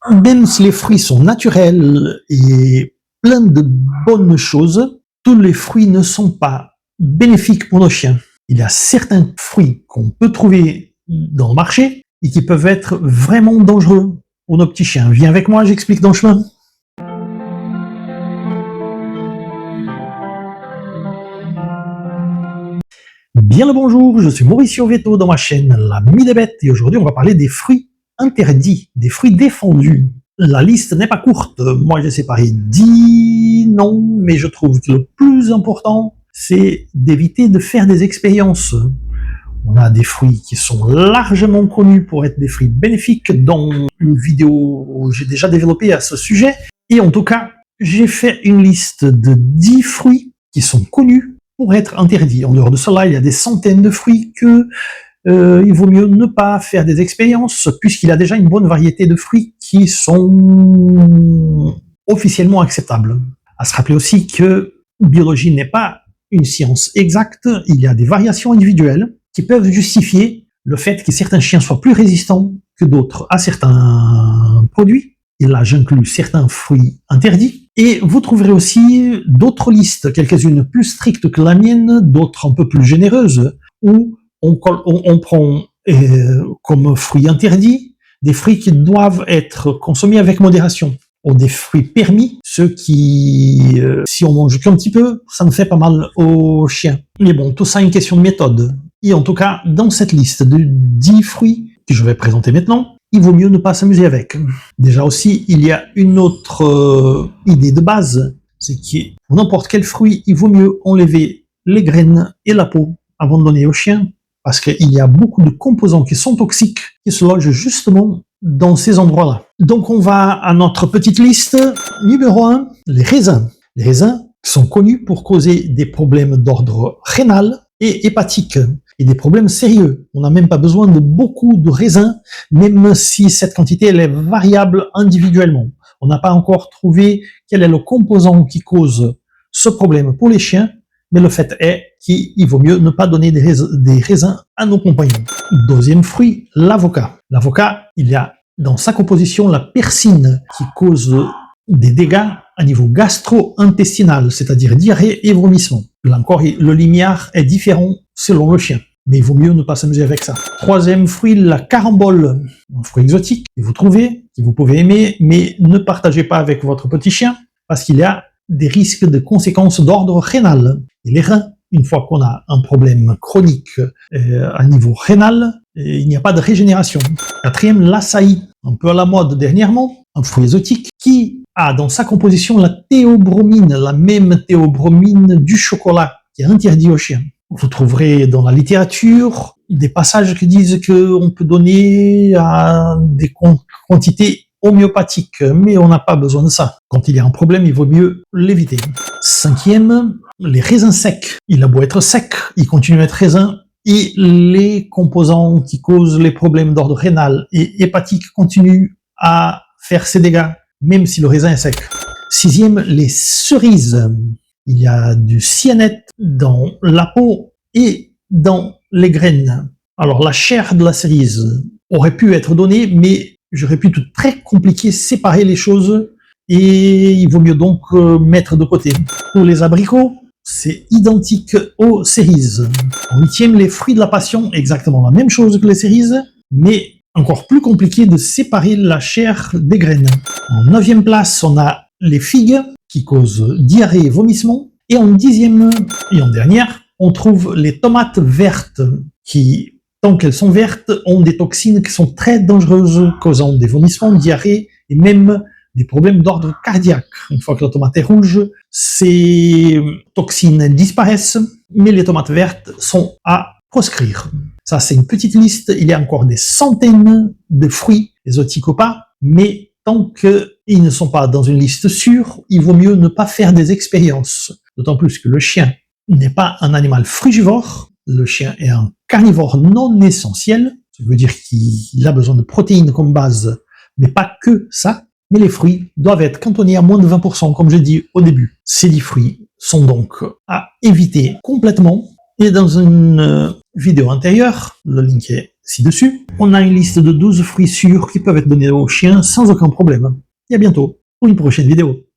Même si les fruits sont naturels et pleins de bonnes choses, tous les fruits ne sont pas bénéfiques pour nos chiens. Il y a certains fruits qu'on peut trouver dans le marché et qui peuvent être vraiment dangereux pour nos petits chiens. Viens avec moi, j'explique dans le chemin. Bien le bonjour, je suis Mauricio Veto dans ma chaîne L'Ami des Bêtes et aujourd'hui on va parler des fruits interdits, des fruits défendus. La liste n'est pas courte, moi j'ai séparé 10 noms, mais je trouve que le plus important c'est d'éviter de faire des expériences. On a des fruits qui sont largement connus pour être des fruits bénéfiques, dont une vidéo où j'ai déjà développé à ce sujet, et en tout cas j'ai fait une liste de 10 fruits qui sont connus pour être interdits. En dehors de cela, il y a des centaines de fruits que il vaut mieux ne pas faire des expériences, puisqu'il y a déjà une bonne variété de fruits qui sont officiellement acceptables. À se rappeler aussi que biologie n'est pas une science exacte, il y a des variations individuelles qui peuvent justifier le fait que certains chiens soient plus résistants que d'autres à certains produits. Et là, j'inclus certains fruits interdits. Et vous trouverez aussi d'autres listes, quelques-unes plus strictes que la mienne, d'autres un peu plus généreuses, où on prend comme fruits interdits des fruits qui doivent être consommés avec modération. Ou des fruits permis, ceux qui, si on mange qu'un petit peu, ça ne fait pas mal aux chiens. Mais bon, tout ça est une question de méthode. Et en tout cas, dans cette liste de 10 fruits que je vais présenter maintenant, il vaut mieux ne pas s'amuser avec. Déjà aussi, il y a une autre idée de base, c'est que pour n'importe quel fruit, il vaut mieux enlever les graines et la peau avant de donner au chien, parce qu'il y a beaucoup de composants qui sont toxiques, qui se logent justement dans ces endroits-là. Donc on va à notre petite liste. Numéro 1, les raisins. Les raisins sont connus pour causer des problèmes d'ordre rénal et hépatique, et des problèmes sérieux. On n'a même pas besoin de beaucoup de raisins, même si cette quantité elle est variable individuellement. On n'a pas encore trouvé quel est le composant qui cause ce problème pour les chiens, mais le fait est qu'il vaut mieux ne pas donner des raisins à nos compagnons. Deuxième fruit, l'avocat. L'avocat, il y a dans sa composition la persine qui cause des dégâts à niveau gastro-intestinal, c'est-à-dire diarrhée et vomissement. Là encore, le limiar est différent selon le chien, mais il vaut mieux ne pas s'amuser avec ça. Troisième fruit, la carambole, un fruit exotique que vous trouvez, que vous pouvez aimer, mais ne partagez pas avec votre petit chien, parce qu'il y a des risques de conséquences d'ordre rénal. Et les reins, une fois qu'on a un problème chronique à niveau rénal, il n'y a pas de régénération. Quatrième, l'açaï, un peu à la mode dernièrement, un fruit exotique qui a dans sa composition la théobromine, la même théobromine du chocolat, qui est interdit aux chiens. Vous trouverez dans la littérature des passages qui disent qu'on peut donner à des quantités homéopathiques, mais on n'a pas besoin de ça. Quand il y a un problème, il vaut mieux l'éviter. Cinquième, les raisins secs. Il a beau être sec, il continue à être raisin, et les composants qui causent les problèmes d'ordre rénal et hépatique continuent à faire ses dégâts, même si le raisin est sec. Sixième, les cerises. Il y a du cyanète dans la peau et dans les graines. Alors la chair de la cerise aurait pu être donnée, mais j'aurais pu tout très compliquer, séparer les choses, et il vaut mieux donc mettre de côté. Pour les abricots, c'est identique aux cerises. En huitième, les fruits de la passion, exactement la même chose que les cerises, mais encore plus compliqué de séparer la chair des graines. En neuvième place, on a les figues, qui causent diarrhée et vomissement. Et en dixième et en dernière, on trouve les tomates vertes, qui, tant qu'elles sont vertes, ont des toxines qui sont très dangereuses, causant des vomissements, diarrhée et même des problèmes d'ordre cardiaque. Une fois que la tomate est rouge, ces toxines disparaissent, mais les tomates vertes sont à proscrire. Ça, c'est une petite liste. Il y a encore des centaines de fruits, exotiques ou pas, mais tant qu'ils ne sont pas dans une liste sûre, il vaut mieux ne pas faire des expériences. D'autant plus que le chien n'est pas un animal frugivore, le chien est un carnivore non essentiel, ça veut dire qu'il a besoin de protéines comme base, mais pas que ça. Mais les fruits doivent être cantonnés à moins de 20%, comme j'ai dit au début. Ces 10 fruits sont donc à éviter complètement. Et dans une vidéo antérieure, le link est Ci-dessus, on a une liste de 12 fruits sûrs qui peuvent être donnés aux chiens sans aucun problème. Et à bientôt pour une prochaine vidéo.